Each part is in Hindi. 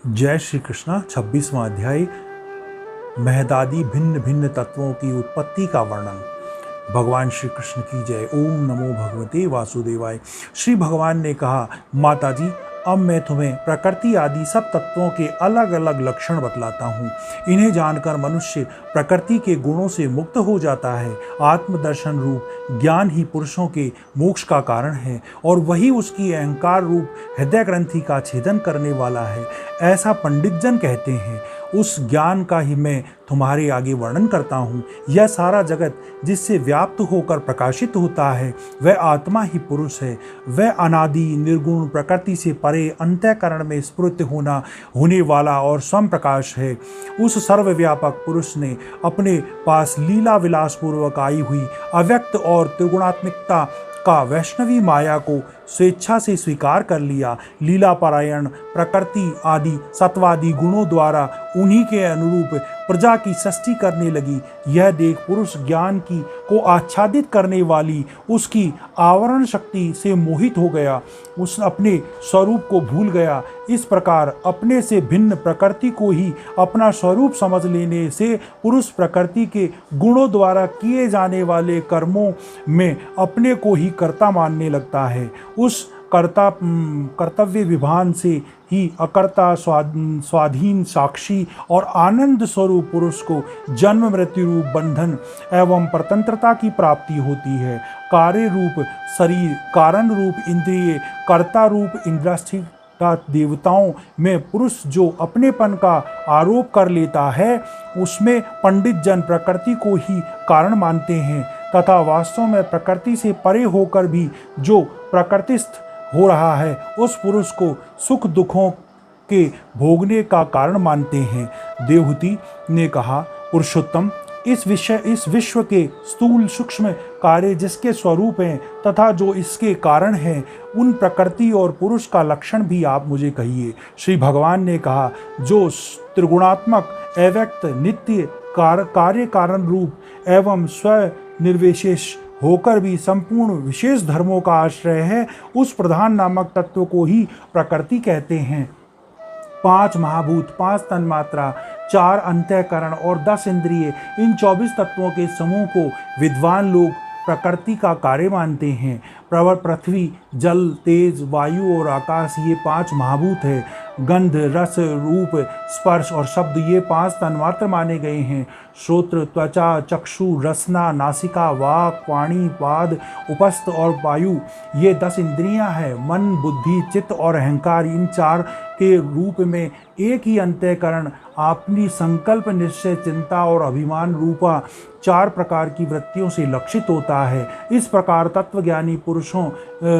जय श्री कृष्ण। 26वां अध्याय महदादि भिन्न भिन्न तत्वों की उत्पत्ति का वर्णन। भगवान श्री कृष्ण की जय। ओम नमो भगवते वासुदेवाय। श्री भगवान ने कहा, माता जी, अब मैं तुम्हें प्रकृति आदि सब तत्वों के अलग अलग लक्षण बतलाता हूँ। इन्हें जानकर मनुष्य प्रकृति के गुणों से मुक्त हो जाता है। आत्मदर्शन रूप ज्ञान ही पुरुषों के मोक्ष का कारण है और वही उसकी अहंकार रूप हृदय ग्रंथि का छेदन करने वाला है, ऐसा पंडित जन कहते हैं। उस ज्ञान का ही मैं तुम्हारे आगे वर्णन करता हूँ। यह सारा जगत जिससे व्याप्त होकर प्रकाशित होता है वह आत्मा ही पुरुष है। वह अनादि निर्गुण प्रकृति से परे अंतःकरण में स्फुरित होने वाला और स्वयं प्रकाश है। उस सर्वव्यापक पुरुष ने अपने पास लीला विलास पूर्वक आई हुई अव्यक्त और त्रिगुणात्मिकता का वैष्णवी माया को स्वेच्छा से स्वीकार कर लिया। लीला परायण प्रकृति आदि सत्वादि गुणों द्वारा उन्हीं के अनुरूप प्रजा की सृष्टि करने लगी। यह देख पुरुष ज्ञान की को आच्छादित करने वाली उसकी आवरण शक्ति से मोहित हो गया, उस अपने स्वरूप को भूल गया। इस प्रकार अपने से भिन्न प्रकृति को ही अपना स्वरूप समझ लेने से पुरुष प्रकृति के गुणों द्वारा किए जाने वाले कर्मों में अपने को ही कर्ता मानने लगता है। उस कर्तव्य विभान से ही अकर्ता स्वाधीन साक्षी और आनंद स्वरूप पुरुष को जन्म मृत्यु रूप बंधन एवं स्वतंत्रता की प्राप्ति होती है। कार्य रूप शरीर, कारण रूप इंद्रिय, कर्ता रूप इंद्रियाधिष्ठित देवताओं में पुरुष जो अपनेपन का आरोप कर लेता है, उसमें पंडित जन प्रकृति को ही कारण मानते हैं तथा वास्तव में प्रकृति से परे होकर भी जो प्रकृतिस्थ हो रहा है उस पुरुष को सुख दुखों के भोगने का कारण मानते हैं। देवहूति ने कहा, पुरुषोत्तम, इस विश्व के स्थूल सूक्ष्म कार्य जिसके स्वरूप हैं तथा जो इसके कारण हैं, उन प्रकृति और पुरुष का लक्षण भी आप मुझे कहिए। श्री भगवान ने कहा, जो त्रिगुणात्मक अव्यक्त नित्य कार्य कारण रूप एवं स्व निर्विशेष होकर भी संपूर्ण विशेष धर्मों का आश्रय है, उस प्रधान नामक तत्व को ही प्रकृति कहते हैं। 5 महाभूत, 5 तन्मात्रा, 4 अंतःकरण और 10 इंद्रिय, इन 24 तत्वों के समूह को विद्वान लोग प्रकृति का कार्य मानते हैं। पृथ्वी, जल, तेज, वायु और आकाश ये 5 महाभूत है। गंध, रस, रूप, स्पर्श और शब्द ये 5 तन्मात्र माने गए हैं। श्रोत्र, त्वचा, चक्षु, रसना, नासिका, वाक, वाणी, पाद, उपस्थ और वायु ये 10 इंद्रियां हैं। मन, बुद्धि, चित्त और अहंकार, इन 4 के रूप में एक ही अंतःकरण अपनी संकल्प, निश्चय, चिंता और अभिमान रूपा 4 प्रकार की वृत्तियों से लक्षित होता है। इस प्रकार तत्वज्ञानी पुरुषों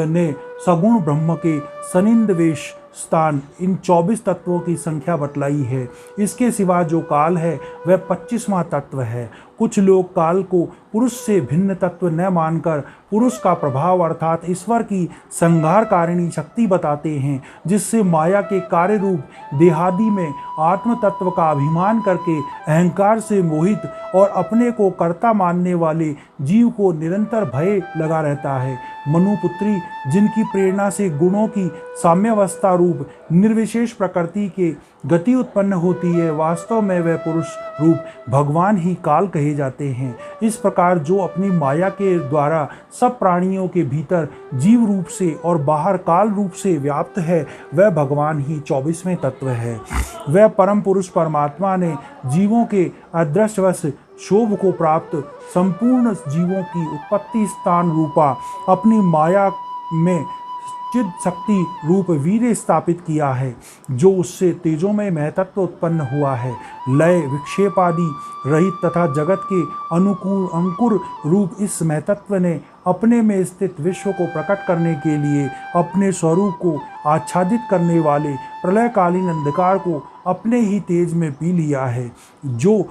ने सगुण ब्रह्म के सनिंदवेश स्थान इन 24 तत्वों की संख्या बतलाई है। इसके सिवा जो काल है वह 25वां तत्व है। कुछ लोग काल को पुरुष से भिन्न तत्व न मानकर पुरुष का प्रभाव अर्थात ईश्वर की संहारकारिणी शक्ति बताते हैं, जिससे माया के कार्य रूप देहादि में आत्म तत्व का अभिमान करके अहंकार से मोहित और अपने को कर्ता मानने वाले जीव को निरंतर भय लगा रहता है। मनुपुत्री, जिनकी प्रेरणा से गुणों की साम्यावस्था रूप निर्विशेष प्रकृति के गति उत्पन्न होती है, वास्तव में वह पुरुष रूप भगवान ही काल कहे जाते हैं। इस प्रकार जो अपनी माया के द्वारा सब प्राणियों के भीतर जीव रूप से और बाहर काल रूप से व्याप्त है, वह भगवान ही 24वें तत्व है। वह परम पुरुष परमात्मा ने जीवों के अदृश्यवश शोभ को प्राप्त संपूर्ण जीवों की उत्पत्ति स्थान रूपा अपनी माया में चिद शक्ति रूप वीर्य स्थापित किया है, जो उससे तेजोमय महतत्व उत्पन्न हुआ है। लय विक्षेप आदि रहित तथा जगत के अनुकूल अंकुर रूप इस महतत्व ने अपने में स्थित विश्व को प्रकट करने के लिए अपने स्वरूप को आच्छादित करने वाले प्रलयकालीन अंधकार को अपने ही तेज में पी लिया है। जो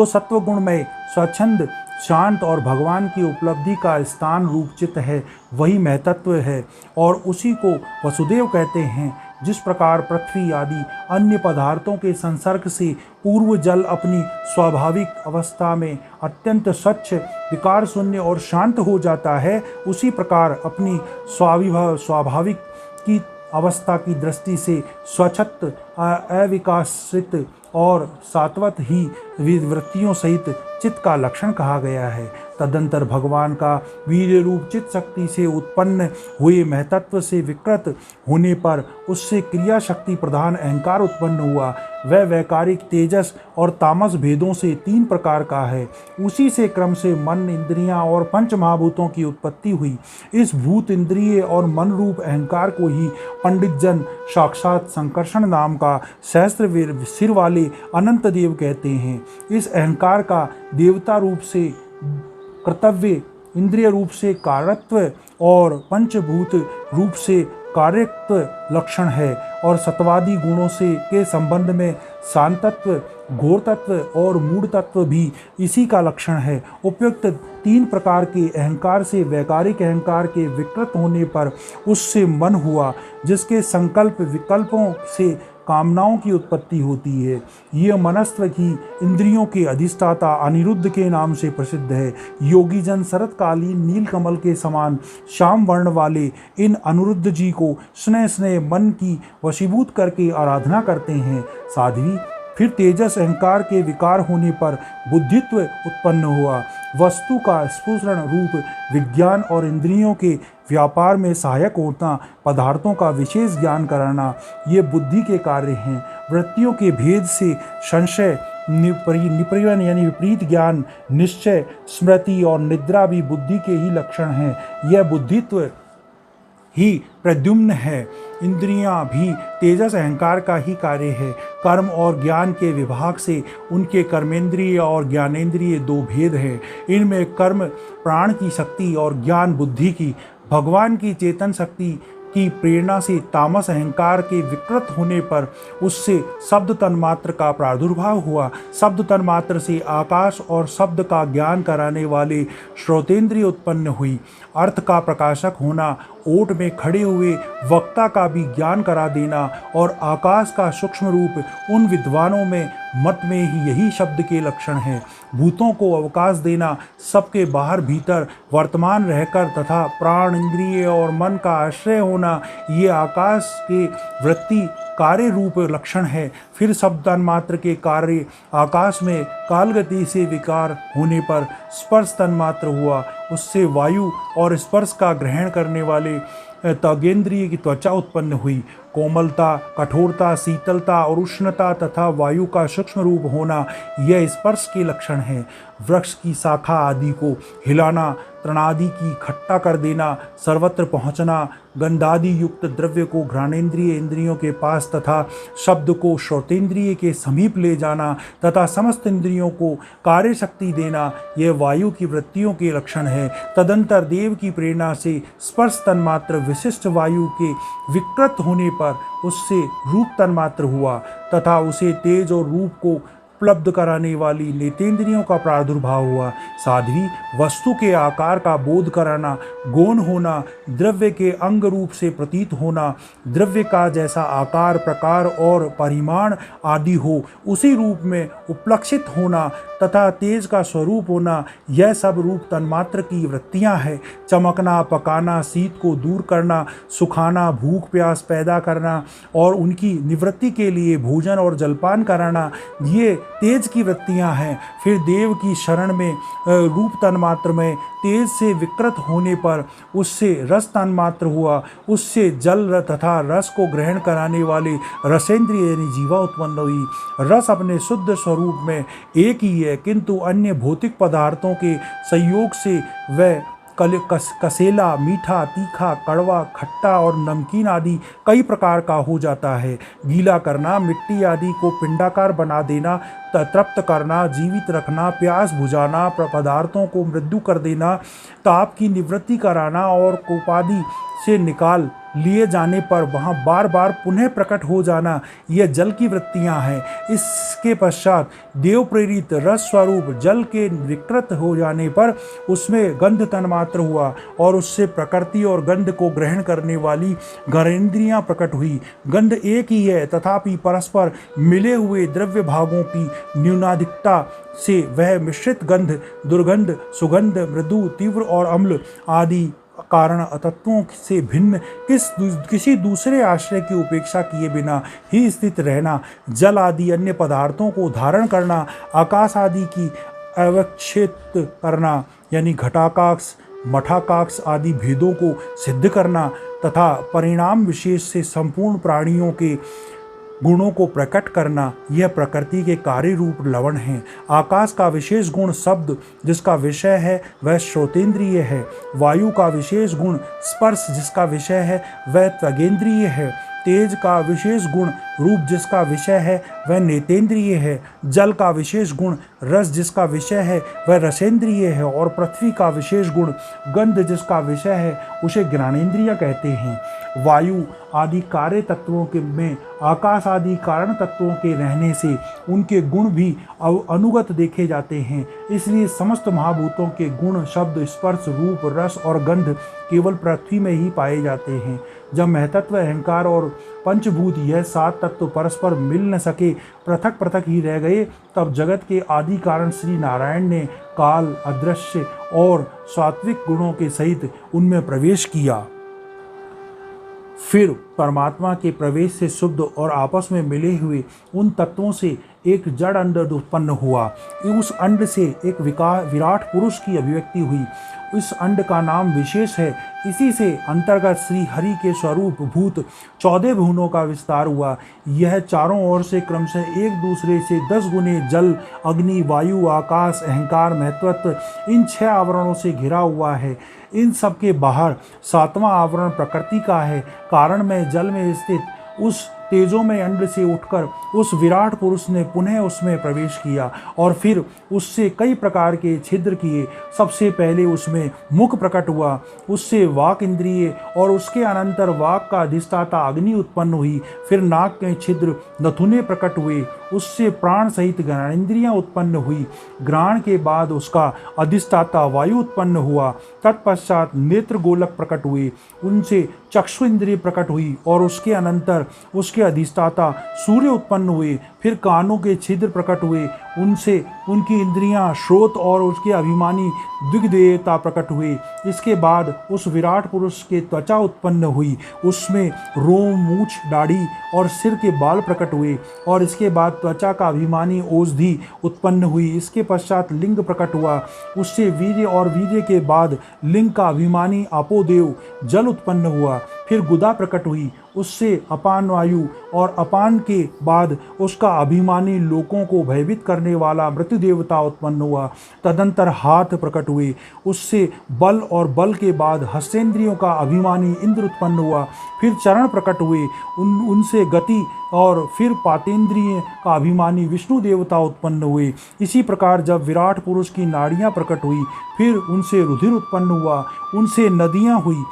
सत्वगुण में स्वच्छंद, शांत और भगवान की उपलब्धि का स्थान रूप चित्त है, वही महतत्व है और उसी को वसुदेव कहते हैं। जिस प्रकार पृथ्वी आदि अन्य पदार्थों के संसर्ग से पूर्व जल अपनी स्वाभाविक अवस्था में अत्यंत स्वच्छ, विकार शून्य और शांत हो जाता है, उसी प्रकार अपनी स्वाभाविक की अवस्था की दृष्टि से स्वच्छत, अविकासित और सात्वत ही वृत्तियों सहित चित्त का लक्षण कहा गया है। तदंतर भगवान का वीर्य रूप चित्त शक्ति से उत्पन्न हुए महतत्व से विकृत होने पर उससे क्रिया शक्ति प्रधान अहंकार उत्पन्न हुआ। वह वैकारिक तेजस और तामस भेदों से 3 प्रकार का है। उसी से क्रम से मन, इंद्रियां और पंच महाभूतों की उत्पत्ति हुई। इस भूत, इंद्रिय और मन रूप अहंकार को ही पंडित जन साक्षात संकर्षण नाम का सहस्त्र सिर वाले अनंत देव कहते हैं। इस अहंकार का देवता रूप से कर्तव्य, इंद्रिय रूप से कारत्व और पंचभूत रूप से कार्यत्व लक्षण है, और सत्वादी गुणों से के संबंध में शांतत्व, घोर तत्व और मूढ़ तत्व भी इसी का लक्षण है। उपयुक्त 3 प्रकार के अहंकार से वैकारिक अहंकार के विकृत होने पर उससे मन हुआ, जिसके संकल्प विकल्पों से कामनाओं की उत्पत्ति होती है। यह मनस्त्व ही इंद्रियों के अधिष्ठाता अनिरुद्ध के नाम से प्रसिद्ध है। योगी जन शरतकालीन नील कमल के समान श्याम वर्ण वाले इन अनिरुद्ध जी को स्नेह स्नेह मन की वशीभूत करके आराधना करते हैं। साध्वी, फिर तेजस अहंकार के विकार होने पर बुद्धित्व उत्पन्न हुआ। वस्तु का स्फुरण रूप विज्ञान और इंद्रियों के व्यापार में सहायक होना, पदार्थों का विशेष ज्ञान कराना, ये बुद्धि के कार्य हैं। वृत्तियों के भेद से संशय, निपरिवन यानी विपरीत ज्ञान, निश्चय, स्मृति और निद्रा भी बुद्धि के ही लक्षण हैं। यह बुद्धित्व ही प्रद्युम्न है। इंद्रियां भी तेजस अहंकार का ही कार्य है। कर्म और ज्ञान के विभाग से उनके कर्मेंद्रिय और ज्ञानेंद्रिय 2 भेद हैं। इनमें कर्म प्राण की शक्ति और ज्ञान बुद्धि की। भगवान की चेतन शक्ति की प्रेरणा से तामस अहंकार के विकृत होने पर उससे शब्द तन्मात्र का प्रादुर्भाव हुआ। शब्द तन्मात्र से आकाश और शब्द का ज्ञान कराने वाले श्रोतेंद्रिय उत्पन्न हुई। अर्थ का प्रकाशक होना, ओट में खड़े हुए वक्ता का भी ज्ञान करा देना और आकाश का सूक्ष्म रूप उन विद्वानों में मत में ही यही शब्द के लक्षण हैं। भूतों को अवकाश देना, सबके बाहर भीतर वर्तमान रहकर तथा प्राण, इंद्रिय और मन का आश्रय होना, ये आकाश के वृत्ति कार्य रूप लक्षण है। फिर शब्द तन्मात्र के कार्य आकाश में कालगति से विकार होने पर स्पर्श तन्मात्र हुआ। उससे वायु और स्पर्श का ग्रहण करने वाले त्वगेंद्रिय की त्वचा उत्पन्न हुई। कोमलता, कठोरता, शीतलता और उष्णता तथा वायु का सूक्ष्म रूप होना, यह स्पर्श के लक्षण है। वृक्ष की शाखा आदि को हिलाना, तृणादि की खट्टा कर देना, सर्वत्र पहुँचना, गंधादि युक्त द्रव्य को घ्राणेन्द्रिय इंद्रियों के पास तथा शब्द को श्रोतेंद्रिय के समीप ले जाना तथा समस्त इंद्रियों को कार्य शक्ति देना, यह वायु की वृत्तियों के लक्षण है। तदंतर देव की प्रेरणा से स्पर्श तन्मात्र विशिष्ट वायु के विकृत होने पर उससे रूप तन्मात्र हुआ तथा उसे तेज और रूप को उपलब्ध कराने वाली नेतेंद्रियों का प्रादुर्भाव हुआ। साध्वी, वस्तु के आकार का बोध कराना, गौण होना, द्रव्य के अंग रूप से प्रतीत होना, द्रव्य का जैसा आकार, प्रकार और परिमाण आदि हो उसी रूप में उपलक्षित होना तथा तेज का स्वरूप होना, यह सब रूप तन्मात्र की वृत्तियां हैं। चमकना, पकाना, शीत को दूर करना, सुखाना, भूख प्यास पैदा करना और उनकी निवृत्ति के लिए भोजन और जलपान कराना, ये तेज की वृत्तियां हैं। फिर देव की शरण में रूप तन्मात्र में तेज से विकृत होने पर उससे रस तन्मात्र हुआ। उससे जल तथा रस को ग्रहण कराने वाले रसेंद्रिय यानी जीवा उत्पन्न हुई। रस अपने शुद्ध स्वरूप में एक ही है, किंतु अन्य भौतिक पदार्थों के संयोग से वह कसेला, मीठा, तीखा, कड़वा, खट्टा और नमकीन आदि कई प्रकार का हो जाता है। गीला करना, मिट्टी आदि को पिंडाकार बना देना, तृप्त करना, जीवित रखना, प्यास बुझाना, पदार्थों को मृत्यु कर देना, ताप की निवृत्ति कराना और कोपादि से निकाल लिए जाने पर वहाँ बार बार पुनः प्रकट हो जाना, यह जल की वृत्तियाँ हैं। इसके पश्चात देव प्रेरित रस स्वरूप जल के विकृत हो जाने पर उसमें गंध तन्मात्र हुआ और उससे प्रकृति और गंध को ग्रहण करने वाली घरेंद्रियाँ प्रकट हुई। गंध एक ही है, तथापि परस्पर मिले हुए द्रव्य भागों की न्यूनाधिकता से वह मिश्रित गंध, दुर्गंध, सुगंध, मृदु, तीव्र और अम्ल आदि कारण तत्वों से भिन्न किसी दूसरे आश्रय की उपेक्षा किए बिना ही स्थित रहना, जल आदि अन्य पदार्थों को धारण करना, आकाश आदि की अवक्षेप करना यानी घटाकाश मठाकाश आदि भेदों को सिद्ध करना तथा परिणाम विशेष से संपूर्ण प्राणियों के गुणों को प्रकट करना, यह प्रकृति के कार्य रूप लवण है। आकाश का विशेष गुण शब्द जिसका विषय है वह श्रोतेंद्रिय है। वायु का विशेष गुण स्पर्श जिसका विषय है वह त्वगेंद्रिय है। तेज का विशेष गुण रूप जिसका विषय है वह नेतेंद्रिय है। जल का विशेष गुण रस जिसका विषय है वह रसेंद्रिय है। और पृथ्वी का विशेष गुण गंध जिसका विषय है उसे ज्ञानेंद्रिय कहते हैं। वायु आदि कार्य तत्वों के में आकाश आदि कारण तत्वों के रहने से उनके गुण भी अनुगत देखे जाते हैं। इसलिए समस्त महाभूतों के गुण शब्द स्पर्श रूप रस और गंध केवल पृथ्वी में ही पाए जाते हैं। जब महतत्व अहंकार और पंचभूत यह 7 तत्व परस्पर मिल न सके, पृथक पृथक ही रह गए, तब जगत के आदि कारण श्री नारायण ने काल अदृश्य और सात्विक गुणों के सहित उनमें प्रवेश किया। फिर परमात्मा के प्रवेश से शुद्ध और आपस में मिले हुए उन तत्वों से एक जड़ अंड उत्पन्न हुआ। उस अंड से एक विराट पुरुष की अभिव्यक्ति हुई। इस अंड का नाम विशेष है। इसी से अंतर्गत श्री हरि के स्वरूप भूत 14 भुवनों का विस्तार हुआ। यह चारों ओर से क्रमशः एक दूसरे से 10 गुने जल अग्नि वायु आकाश अहंकार महत्वत्व इन 6 आवरणों से घिरा हुआ है। इन सब के बाहर 7वां आवरण प्रकृति का है। कारण में जल में स्थित उस तेजोमय अंड से उठकर उस विराट पुरुष ने पुनः उसमें प्रवेश किया और फिर उससे कई प्रकार के छिद्र किए। सबसे पहले उसमें मुख प्रकट हुआ, उससे वाक इंद्रिय और उसके अनंतर वाक का अधिष्ठाता अग्नि उत्पन्न हुई। फिर नाक के छिद्र नथुने प्रकट हुए, उससे प्राण सहित ज्ञानेंद्रियां उत्पन्न हुई। ग्रहण के बाद उसका अधिष्ठाता वायु उत्पन्न हुआ। तत्पश्चात नेत्र गोलक प्रकट हुए, उनसे चक्षु इंद्रिय प्रकट हुई और उसके अनंतर उसके अधिष्ठाता सूर्य उत्पन्न हुए। फिर कानों के छिद्र प्रकट हुए, उनसे उनकी इंद्रियां श्रोत और उसके अभिमानी दिग्देवता प्रकट हुए। इसके बाद उस विराट पुरुष के त्वचा उत्पन्न हुई, उसमें रोम मूछ दाढ़ी और सिर के बाल प्रकट हुए और इसके बाद त्वचा का अभिमानी औषधि उत्पन्न हुई। इसके पश्चात लिंग प्रकट हुआ, उससे वीर्य और वीर्य के बाद लिंग का अभिमानी अपोदेव जल उत्पन्न हुआ। फिर गुदा प्रकट हुई, उससे अपान वायु और अपान के बाद उसका अभिमानी लोकों को भयभीत करने वाला मृत्यु देवता उत्पन्न हुआ। तदंतर हाथ प्रकट हुए, उससे बल और बल के बाद हस्तेंद्रियों का अभिमानी इंद्र उत्पन्न हुआ। फिर चरण प्रकट हुए, उनसे गति और फिर पातेंद्रिय का अभिमानी विष्णु देवता उत्पन्न हुए। इसी प्रकार जब विराट पुरुष की नाड़ियां प्रकट हुई, फिर उनसे रुधिर उत्पन्न हुआ, उनसे नदियां हुई,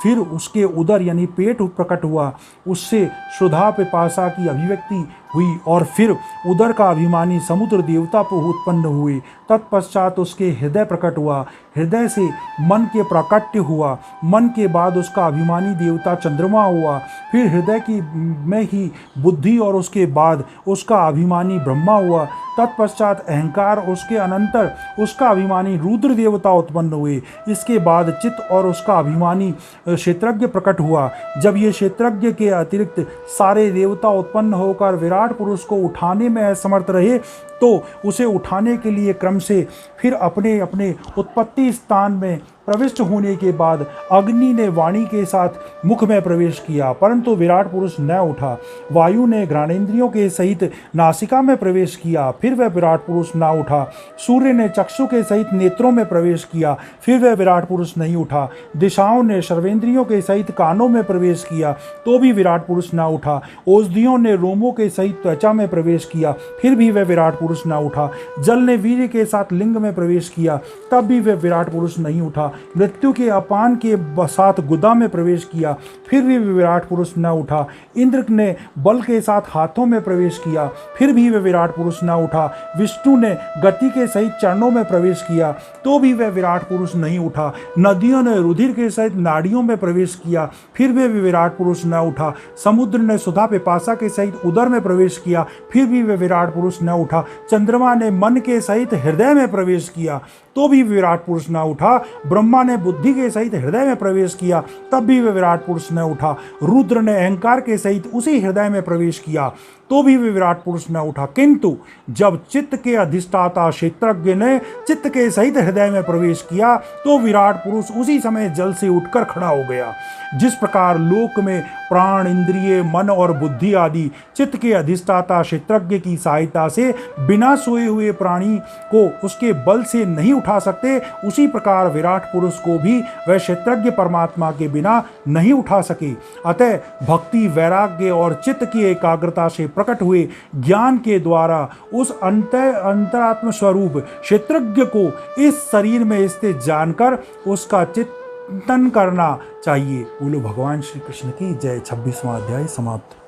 फिर उसके उदर यानी पेट प्रकट हुआ, उससे क्षुधा पिपासा की अभिव्यक्ति हुई और फिर उदर का अभिमानी समुद्र देवता उत्पन्न हुए। तत्पश्चात उसके हृदय प्रकट हुआ, हृदय से मन के प्राकट्य हुआ, मन के बाद उसका अभिमानी देवता चंद्रमा हुआ। फिर हृदय की में ही बुद्धि और उसके बाद उसका अभिमानी ब्रह्मा हुआ। तत्पश्चात अहंकार, उसके अनंतर उसका अभिमानी रुद्र देवता उत्पन्न हुए। इसके बाद चित्त और उसका अभिमानी क्षेत्रज्ञ प्रकट हुआ। जब ये क्षेत्रज्ञ के अतिरिक्त सारे देवता उत्पन्न होकर विराट पुरुष को उठाने में असमर्थ रहे, तो उसे उठाने के लिए क्रम से फिर अपने अपने उत्पत्ति स्थान में प्रविष्ट होने के बाद अग्नि ने वाणी के साथ मुख में प्रवेश किया, परंतु विराट पुरुष न उठा। वायु ने घ्राणेंद्रियों के सहित नासिका में प्रवेश किया, फिर वह विराट पुरुष न उठा। सूर्य ने चक्षु के सहित नेत्रों में प्रवेश किया, फिर वह विराट पुरुष नहीं उठा। दिशाओं ने सर्वेंद्रियों के सहित कानों में प्रवेश किया, तो भी विराट पुरुष न उठा। औषधियों ने रोमों के सहित त्वचा में प्रवेश किया, फिर भी वह विराट पुरुष न उठा। जल ने वीर्य के साथ लिंग में प्रवेश किया, तब भी वह विराट पुरुष नहीं उठा। मृत्यु के अपान के साथ गुदा में प्रवेश किया, फिर भी विराट पुरुष न उठा। इंद्र ने बल के साथ हाथों में प्रवेश किया, फिर भी वह विराट पुरुष न उठा। विष्णु ने गति के सहित चरणों में प्रवेश किया, तो भी वह विराट पुरुष नहीं उठा। नदियों ने रुधिर के सहित नाड़ियों में प्रवेश किया, फिर भी विराट पुरुष न उठा। समुद्र ने सुधा पिपासा के सहित उदर में प्रवेश किया, फिर भी वह विराट पुरुष न उठा। चंद्रमा ने मन के सहित हृदय में प्रवेश किया, तो तो भी विराट पुरुष न उठा। ब्रह्मा ने बुद्धि के सहित हृदय में प्रवेश किया, तब भी वे विराट पुरुष न उठा। रुद्र ने अहंकार के सहित उसी हृदय में प्रवेश किया, तो भी वे विराट पुरुष न उठा। किंतु जब चित्त के अधिष्ठाता क्षेत्रज्ञ ने चित्त के सहित हृदय में प्रवेश किया, तो विराट पुरुष उसी समय जल से उठकर खड़ा हो गया। जिस प्रकार लोक में प्राण, इंद्रिय, मन और बुद्धि आदि चित्त के अधिष्ठाता क्षेत्रज्ञ की सहायता से बिना सोए हुए प्राणी को उसके बल से नहीं उठा सकते, उसी प्रकार विराट पुरुष को भी वह क्षेत्रज्ञ परमात्मा के बिना नहीं उठा सके। अतः भक्ति, वैराग्य और चित्त की एकाग्रता से प्रकट हुए ज्ञान के द्वारा उस अंतरात्म स्वरूप क्षेत्रज्ञ को इस शरीर में स्थित जानकर उसका चिंतन करना चाहिए। बोलो भगवान श्री कृष्ण की जय। 26वां अध्याय समाप्त।